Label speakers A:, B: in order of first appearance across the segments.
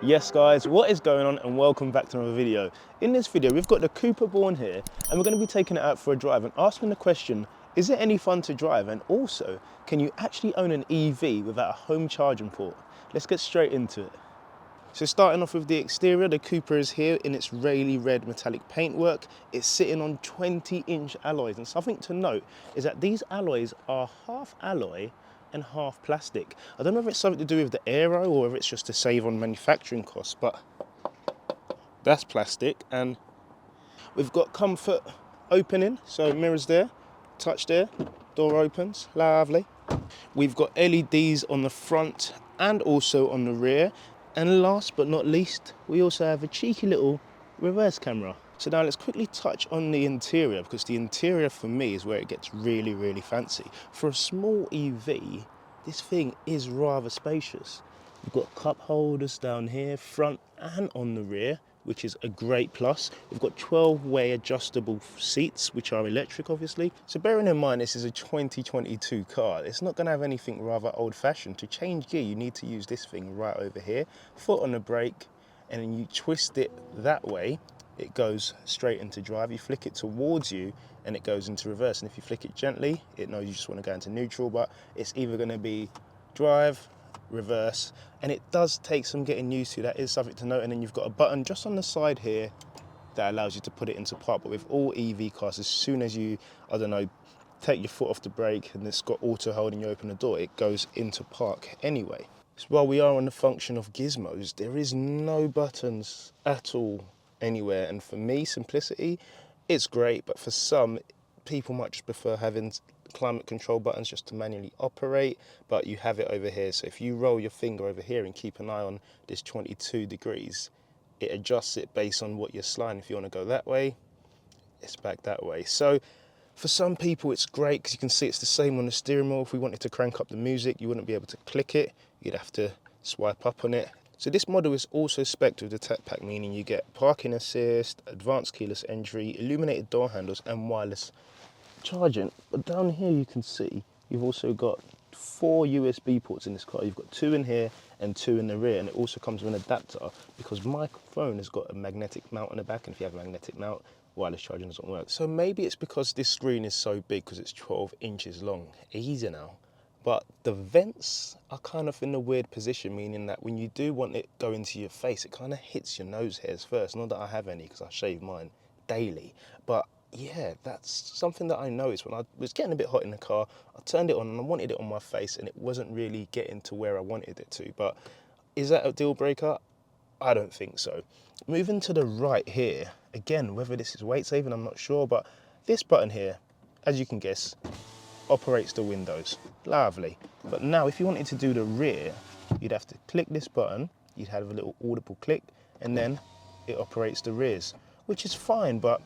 A: Yes guys, what is going on and welcome back to another video. In this video we've got the Cupra Born here and we're going to be taking it out for a drive and asking the question, is it any fun to drive, and also can you actually own an EV without a home charging port? Let's get straight into it. So starting off with the exterior, the Cupra is here in its Rayleigh red metallic paintwork. It's sitting on 20-inch alloys, and something to note is that these alloys are half alloy and half plastic. I don't know if it's something to do with the aero or if it's just to save on manufacturing costs, but that's plastic. And we've got comfort opening, so mirrors there, touch there, door opens, lovely. We've got LEDs on the front and also on the rear. And last but not least, we also have a cheeky little reverse camera. So now let's quickly touch on the interior, because the interior for me is where it gets really fancy. For a small EV, this thing is rather spacious. You've got cup holders down here, front and on the rear, which is a great plus. We've got 12-way adjustable seats, which are electric obviously. So bearing in mind this is a 2022 car, it's not going to have anything rather old-fashioned. To change gear, you need to use this thing right over here, foot on the brake, and then you twist it that way. It goes straight into drive. You flick it towards you and it goes into reverse. And if you flick it gently, it knows you just want to go into neutral, but it's either going to be drive, reverse, and it does take some getting used to. That is something to note. And then you've got a button just on the side here that allows you to put it into park. But with all EV cars, as soon as you, I don't know, take your foot off the brake and it's got auto hold and you open the door, it goes into park anyway. So while we are on the function of gizmos, there is no buttons at all anywhere, and for me, simplicity, it's great, but for some people might just prefer having climate control buttons just to manually operate, but you have it over here. So if you roll your finger over here and keep an eye on this 22 degrees, it adjusts it based on what you're sliding. If you want to go that way, it's back that way. So for some people it's great because you can see it's the same on the steering wheel. If we wanted to crank up the music, you wouldn't be able to click it, you'd have to swipe up on it. So this model is also spec'd with the tech pack, meaning you get parking assist, advanced keyless entry, illuminated door handles and wireless charging. But down here you can see you've also got 4 USB ports in this car. You've got 2 in here and 2 in the rear, and it also comes with an adapter because my phone has got a magnetic mount on the back, and if you have a magnetic mount, wireless charging doesn't work. So maybe it's because this screen is so big because it's 12 inches long. Easy now. But the vents are kind of in a weird position, meaning that when you do want it go into your face, it kind of hits your nose hairs first. Not that I have any because I shave mine daily. But yeah, that's something that I noticed when I was getting a bit hot in the car. I turned it on and I wanted it on my face and it wasn't really getting to where I wanted it to. But is that a deal breaker? I don't think so. Moving to the right here, again, whether this is weight saving, I'm not sure, but this button here, as you can guess, operates the windows. Lovely. But now if you wanted to do the rear, you'd have to click this button, you'd have a little audible click, and then it operates the rears, which is fine. But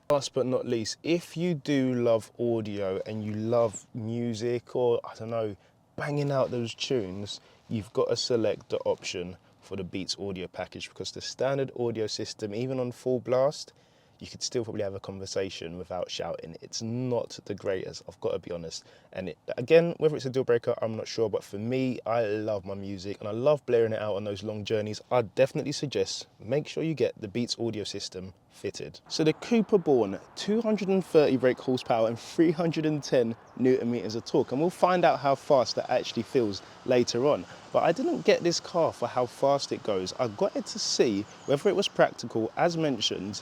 A: last but not least, if you do love audio and you love music, or I don't know, banging out those tunes, you've got to select the option for the Beats audio package, because the standard audio system, even on full blast, you could still probably have a conversation without shouting. It's not the greatest, I've got to be honest. And again, whether it's a deal breaker, I'm not sure. But for me, I love my music and I love blaring it out on those long journeys. I'd definitely suggest make sure you get the Beats audio system fitted. So the Cupra Born, 230 brake horsepower and 310 Newton meters of torque. And we'll find out how fast that actually feels later on. But I didn't get this car for how fast it goes. I got it to see whether it was practical, as mentioned,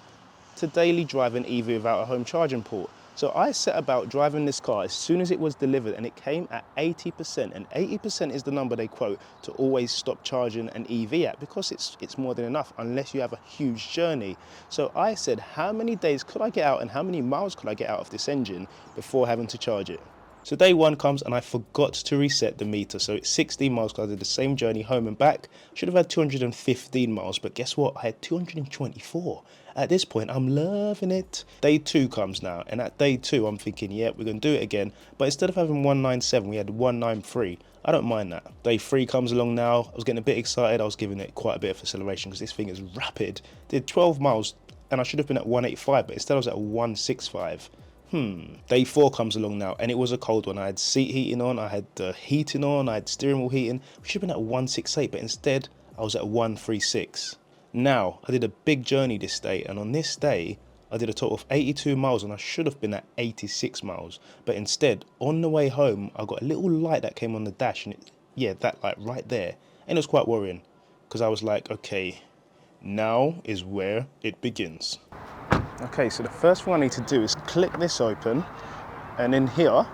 A: to daily drive an EV without a home charging port. So I set about driving this car as soon as it was delivered, and it came at 80%, and 80% is the number they quote to always stop charging an EV at, because it's more than enough unless you have a huge journey. So I said, how many days could I get out and how many miles could I get out of this engine before having to charge it? So day one comes and I forgot to reset the meter, so it's 16 miles because I did the same journey home and back. Should have had 215 miles, but guess what? I had 224. At this point, I'm loving it. Day 2 comes now, and at day 2, I'm thinking, yeah, we're going to do it again. But instead of having 197, we had 193. I don't mind that. Day 3 comes along now. I was getting a bit excited. I was giving it quite a bit of acceleration because this thing is rapid. Did 12 miles, and I should have been at 185, but instead I was at 165. Day 4 comes along now, and it was a cold one. I had seat heating on, I had the heating on, I had steering wheel heating. We should have been at 168, but instead I was at 136. Now, I did a big journey this day, and on this day, I did a total of 82 miles, and I should have been at 86 miles. But instead, on the way home, I got a little light that came on the dash, and that light right there. And it was quite worrying, because I was like, okay, now is where it begins. Okay, so the first thing I need to do is click this open, and in here,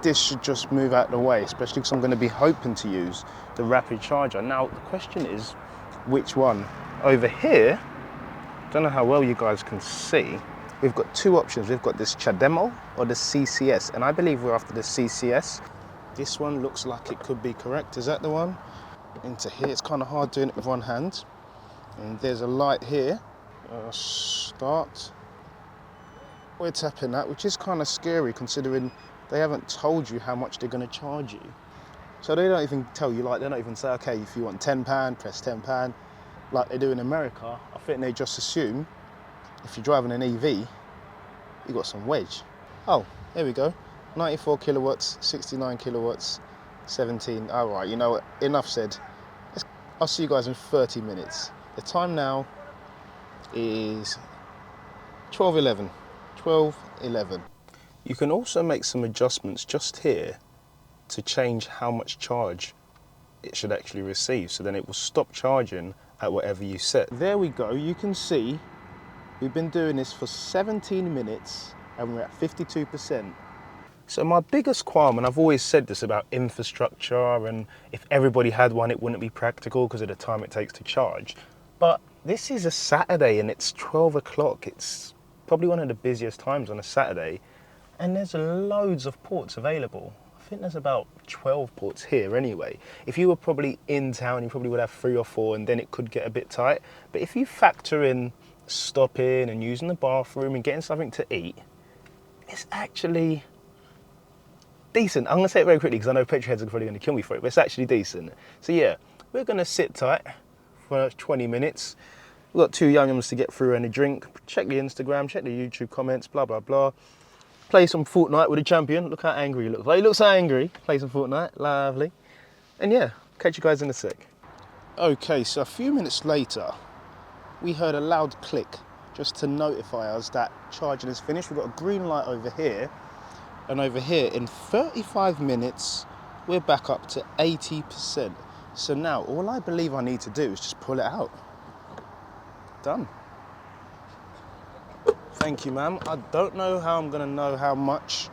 A: this should just move out the way, especially because I'm going to be hoping to use the rapid charger. Now, the question is, which one? Over here, don't know how well you guys can see, we've got two options. We've got this Chademo or the CCS, and I believe we're after the CCS. This one looks like it could be correct. Is that the one? Into here, it's kind of hard doing it with one hand. And there's a light here. Start. We're tapping that, which is kind of scary considering they haven't told you how much they're going to charge you. So they don't even tell you, like, they don't even say, okay, if you want £10, press £10, like they do in America. I think they just assume if you're driving an EV, you got some wedge. Oh, there we go. 94 kilowatts, 69 kilowatts, 17. All right, you know what? Enough said. I'll see you guys in 30 minutes. The time now is 12:11. 12:11. You can also make some adjustments just here to change how much charge it should actually receive. So then it will stop charging at whatever you set. There we go. You can see we've been doing this for 17 minutes and we're at 52%. So my biggest qualm, and I've always said this about infrastructure, and if everybody had one, it wouldn't be practical because of the time it takes to charge. But this is a Saturday and it's 12 o'clock. It's probably one of the busiest times on a Saturday. And there's loads of ports available. I think there's about 12 ports here anyway. If you were probably in town, you probably would have 3 or 4, and then it could get a bit tight. But if you factor in stopping and using the bathroom and getting something to eat, it's actually decent. I'm gonna say it very quickly because I know petrol heads are probably gonna kill me for it, but it's actually decent. So yeah, we're gonna sit tight for 20 minutes. We've got 2 young'uns to get through and a drink. Check the Instagram, check the YouTube comments, blah, blah, blah. Play some Fortnite with the champion. Look how angry he looks. Like, he looks so angry. Play some Fortnite, lovely. And yeah, catch you guys in a sec. Okay, so a few minutes later, we heard a loud click just to notify us that charging is finished. We've got a green light over here. And over here, in 35 minutes, we're back up to 80%. So now, all I believe I need to do is just pull it out. Done. Thank you, ma'am. I don't know how I'm gonna know how much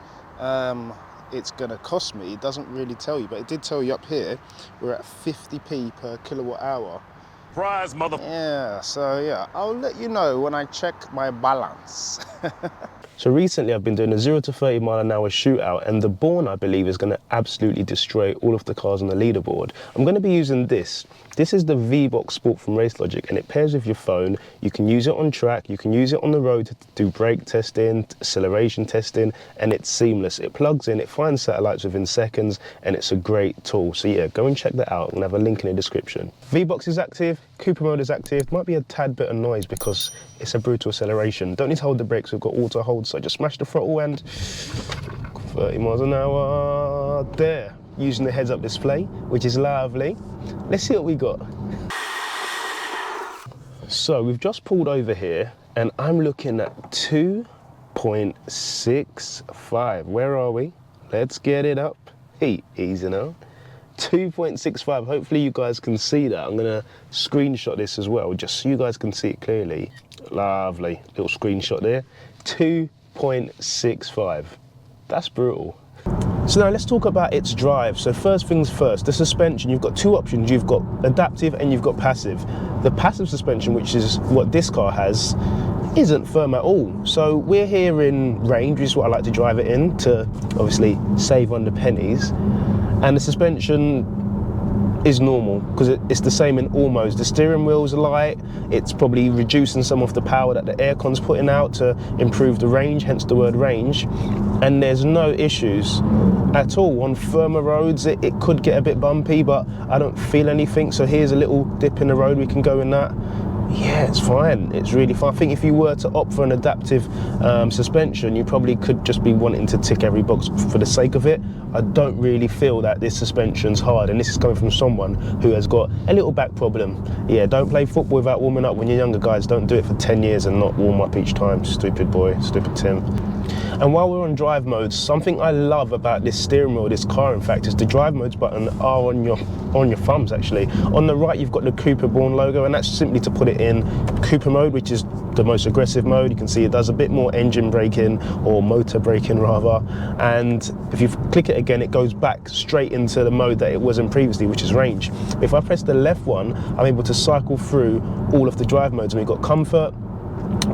A: it's gonna cost me. It doesn't really tell you, but it did tell you up here, we're at 50p per kilowatt hour.
B: Prize, mother.
A: Yeah, so yeah, I'll let you know when I check my balance. So recently I've been doing a 0 to 30 mile an hour shootout, and the Born, I believe, is going to absolutely destroy all of the cars on the leaderboard. I'm going to be using this. This is the V-Box Sport from Race Logic, and it pairs with your phone. You can use it on track, you can use it on the road to do brake testing, acceleration testing, and it's seamless. It plugs in, it finds satellites within seconds, and it's a great tool. So yeah, go and check that out. I'm going to have a link in the description. V-Box is active, Cupra mode is active. Might be a tad bit of noise because it's a brutal acceleration. Don't need to hold the brakes, we've got auto hold, so just smash the throttle and 30 miles an hour there. Using the heads-up display, which is lovely. Let's see what we got. So we've just pulled over here and I'm looking at 2.65. Where are we? Let's get it up. Hey, easy now. 2.65. Hopefully you guys can see that. I'm gonna screenshot this as well, just so you guys can see it clearly. Lovely little screenshot there. 2.65. That's brutal. So now let's talk about its drive. So first things first, the suspension. You've got 2 options. You've got adaptive and you've got passive. The passive suspension, which is what this car has, isn't firm at all. So we're here in range, which is what I like to drive it in to obviously save on the pennies. And the suspension is normal because it's the same in all modes. The steering wheel's light, it's probably reducing some of the power that the aircon's putting out to improve the range, hence the word range. And there's no issues at all. On firmer roads, it could get a bit bumpy, but I don't feel anything. So here's a little dip in the road, we can go in that. yeah, it's fine. It's really fine. I think if you were to opt for an adaptive suspension, you probably could just be wanting to tick every box for the sake of it. I don't really feel that this suspension's hard, and this is coming from someone who has got a little back problem. Yeah, don't play football without warming up when you're younger, guys. Don't do it for 10 years and not warm up each time. Stupid boy, stupid Tim. And while we're on drive modes, something I love about this steering wheel, this car in fact, is the drive modes button are on your thumbs actually. On the right you've got the Cupra Born logo, and that's simply to put it in Cupra mode, which is the most aggressive mode. You can see it does a bit more engine braking, or motor braking rather, and if you click it again it goes back straight into the mode that it was in previously, which is range. If I press the left one, I'm able to cycle through all of the drive modes, and we've got comfort,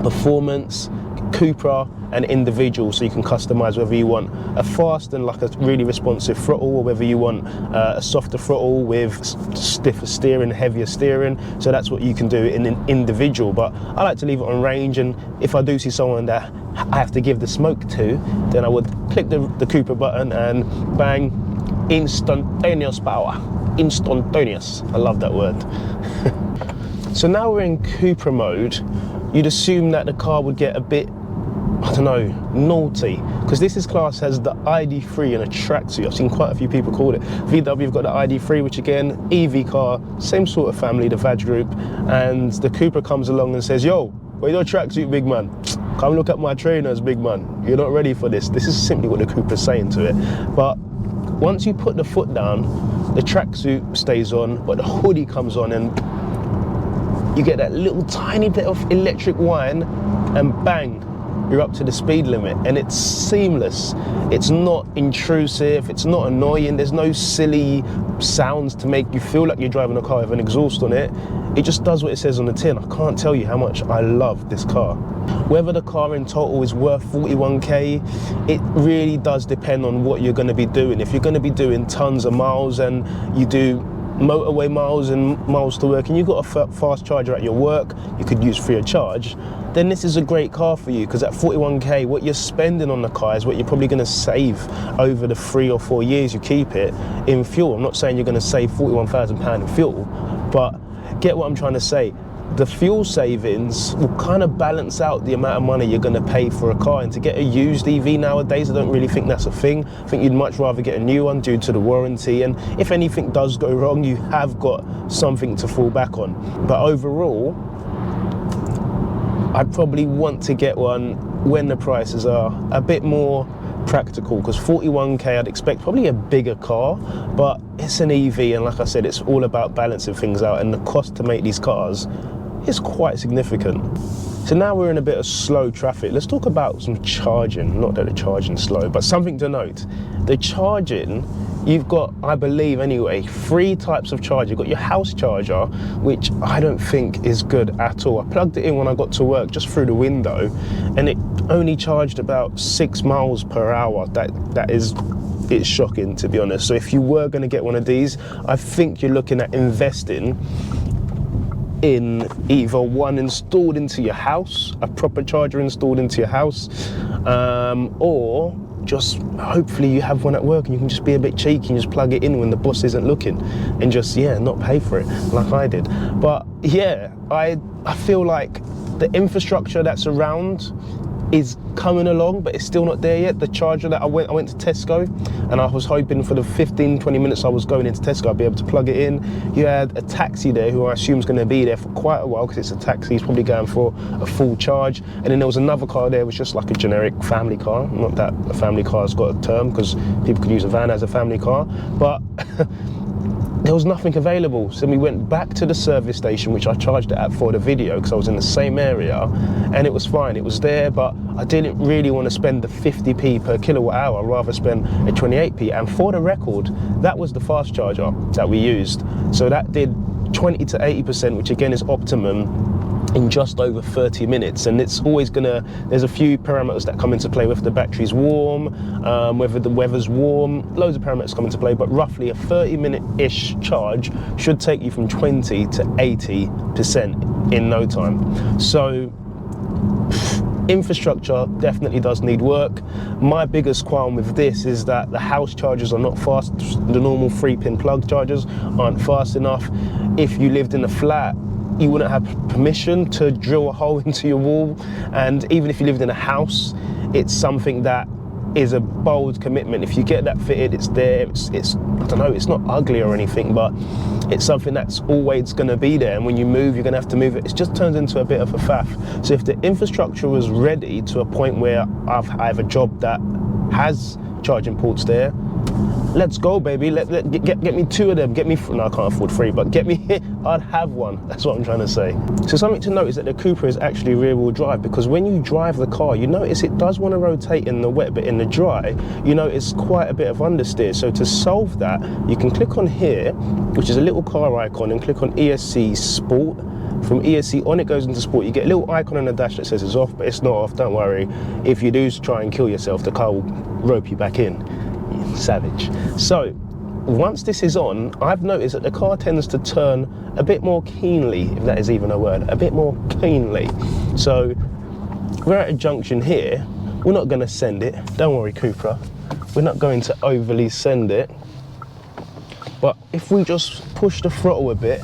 A: performance, Cupra and individual, so you can customize whether you want a fast and like a really responsive throttle, or whether you want a softer throttle with stiffer steering, heavier steering. So that's what you can do in an individual, but I like to leave it on range, and if I do see someone that I have to give the smoke to, then I would click the Cupra button and bang, instantaneous power. Instantaneous, I love that word. So now we're in Cupra mode. You'd assume that the car would get a bit, I don't know, naughty, because this is classed as the ID3 in a tracksuit. I've seen quite a few people call it. VW have got the ID3, which again, EV car, same sort of family, the Vag group, and the Cupra comes along and says, yo, where's your tracksuit, big man? Come look at my trainers, big man. You're not ready for this. This is simply what the Cupra's saying to it. But once you put the foot down, the tracksuit stays on, but the hoodie comes on, and you get that little tiny bit of electric whine, and bang, you're up to the speed limit, and it's seamless. It's not intrusive, it's not annoying, there's no silly sounds to make you feel like you're driving a car with an exhaust on it. It just does what it says on the tin. I can't tell you how much I love this car. Whether the car in total is worth 41k, it really does depend on what you're going to be doing. If you're going to be doing tons of miles and you do motorway miles and miles to work, and you've got a fast charger at your work you could use free of charge, then this is a great car for you, because at 41k, what you're spending on the car is what you're probably going to save over the 3 or 4 years you keep it in fuel. I'm not saying you're going to save £41,000 in fuel, but get what I'm trying to say. The fuel savings will kind of balance out the amount of money you're going to pay for a car. And to get a used EV nowadays, I don't really think that's a thing. I think you'd much rather get a new one due to the warranty, and if anything does go wrong, you have got something to fall back on. But overall, I'd probably want to get one when the prices are a bit more practical, because 41k I'd expect probably a bigger car, but it's an EV, and like I said, it's all about balancing things out, and the cost to make these cars is quite significant. So now we're in a bit of slow traffic. Let's talk about some charging. Not that the charging's slow, but something to note. The charging, you've got, I believe anyway, 3 types of charger. You've got your house charger, which I don't think is good at all. I plugged it in when I got to work just through the window, and it only charged about 6 miles per hour. It's shocking, to be honest. So if you were going to get one of these, I think you're looking at investing in either one installed into your house, a proper charger installed into your house, or just hopefully you have one at work and you can just be a bit cheeky and just plug it in when the boss isn't looking, and just, yeah, not pay for it like I did. But yeah, I feel like the infrastructure that's around is coming along, but it's still not there yet. The charger that I went to Tesco, and I was hoping for the 15-20 minutes I was going into Tesco I'd be able to plug it in. You had a taxi there who I assume is going to be there for quite a while, because it's a taxi, he's probably going for a full charge. And then there was another car there, which was just like a generic family car. Not that a family car has got a term, because people could use a van as a family car, but there was nothing available. So we went back to the service station, which I charged it at for the video, because I was in the same area, and it was fine, it was there, but I didn't really want to spend the 50p per kilowatt hour. I'd rather spend a 28p. And for the record, that was the fast charger that we used. So that did 20 to 80%, which again is optimum, in just over 30 minutes. And it's always gonna, there's a few parameters that come into play, whether the battery's warm, whether the weather's warm, loads of parameters come into play, but roughly a 30-minute-ish charge should take you from 20 to 80% in no time. So infrastructure definitely does need work. My biggest qualm with this is that the house chargers are not fast. The normal 3-pin plug chargers aren't fast enough. If you lived in a flat, you wouldn't have permission to drill a hole into your wall. And even if you lived in a house, it's something that is a bold commitment. If you get that fitted, it's there. It's I don't know, it's not ugly or anything, but it's something that's always going to be there. And when you move, you're going to have to move it. It just turns into a bit of a faff. So if the infrastructure was ready to a point where I have a job that has charging ports there, let's go, baby. Get me 2 of them. Get me, no, I can't afford 3, but get me, I'd have one. That's what I'm trying to say. So something to note is that the Cupra is actually rear wheel drive, because when you drive the car, you notice it does want to rotate in the wet, but in the dry, you notice quite a bit of understeer. So to solve that, you can click on here, which is a little car icon, and click on ESC Sport. From ESC on, it goes into Sport. You get a little icon on the dash that says it's off, but it's not off, don't worry. If you do try and kill yourself, the car will rope you back in. Savage. So once this is on, I've noticed that the car tends to turn a bit more keenly, if that is even a word, a bit more keenly. So we're at a junction here. We're not going to send it. Don't worry, Cupra. We're not going to overly send it. But if we just push the throttle a bit,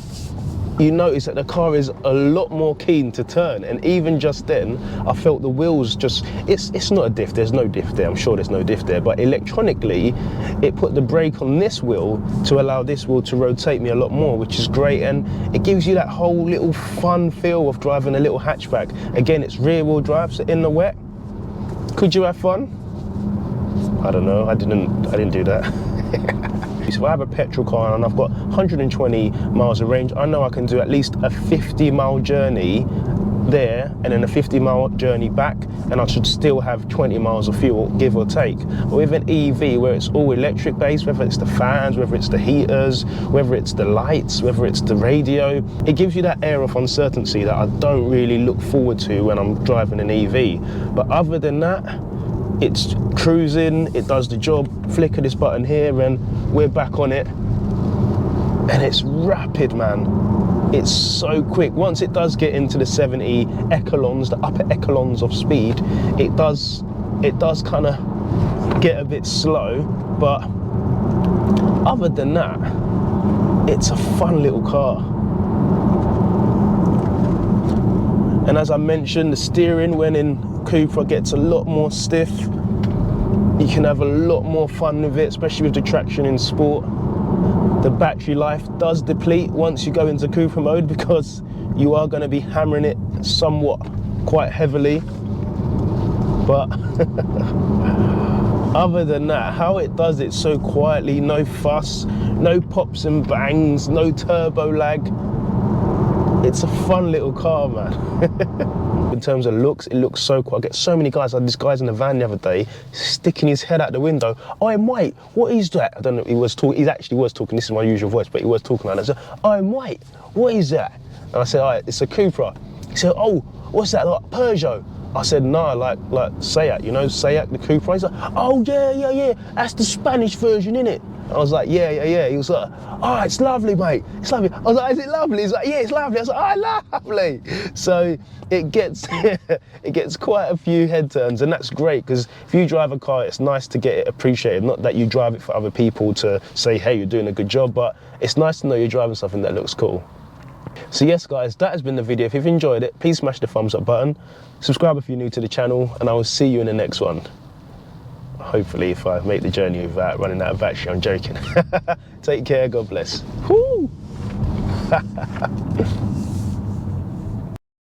A: you notice that the car is a lot more keen to turn. And even just then, I felt the wheels just, it's not a diff, there's no diff there, I'm sure there's no diff there, but electronically, it put the brake on this wheel to allow this wheel to rotate me a lot more, which is great. And it gives you that whole little fun feel of driving a little hatchback. Again, it's rear wheel drive, so in the wet, could you have fun? I don't know, I didn't do that. So if I have a petrol car and I've got 120 miles of range, I know I can do at least a 50-mile journey there and then a 50-mile journey back, and I should still have 20 miles of fuel, give or take. But with an EV where it's all electric based, whether it's the fans, whether it's the heaters, whether it's the lights, whether it's the radio, it gives you that air of uncertainty that I don't really look forward to when I'm driving an EV. But other than that, it's cruising, it does the job. Flicker this button here and we're back on it. And it's rapid, man. It's so quick. Once it does get into the 70 echelons, the upper echelons of speed, it does kind of get a bit slow. But other than that, it's a fun little car. And as I mentioned, the steering when in Cupra gets a lot more stiff. You can have a lot more fun with it, especially with the traction in Sport. The battery life does deplete once you go into Cupra mode, because you are going to be hammering it somewhat quite heavily. But other than that, how it does it so quietly, no fuss, no pops and bangs, no turbo lag. It's a fun little car, man. In terms of looks, it looks so cool. I get so many guys, like this guy's in the van the other day, sticking his head out the window. "Oh, mate, what is that?" I don't know, he actually was talking, this is my usual voice, but he was talking like that. So, "Oh, mate, what is that?" And I said, "Oh, it's a Cupra." He said, "Oh, what's that, like Peugeot?" I said, "No, like Seat, you know, Seat, the Cupra." He's like, "Oh, yeah, that's the Spanish version, innit?" I was like, yeah. He was like, "Oh, it's lovely, mate. It's lovely." I was like, "Is it lovely?" He's like, "Yeah, it's lovely." I was like, "Oh, lovely." So it gets it gets quite a few head turns, and that's great, because if you drive a car, it's nice to get it appreciated. Not that you drive it for other people to say, "Hey, you're doing a good job," but it's nice to know you're driving something that looks cool. So yes, guys, that has been the video. If you've enjoyed it, please smash the thumbs up button. Subscribe if you're new to the channel, and I will see you in the next one. Hopefully, if I make the journey without running out of battery, I'm joking. Take care, God bless. Woo!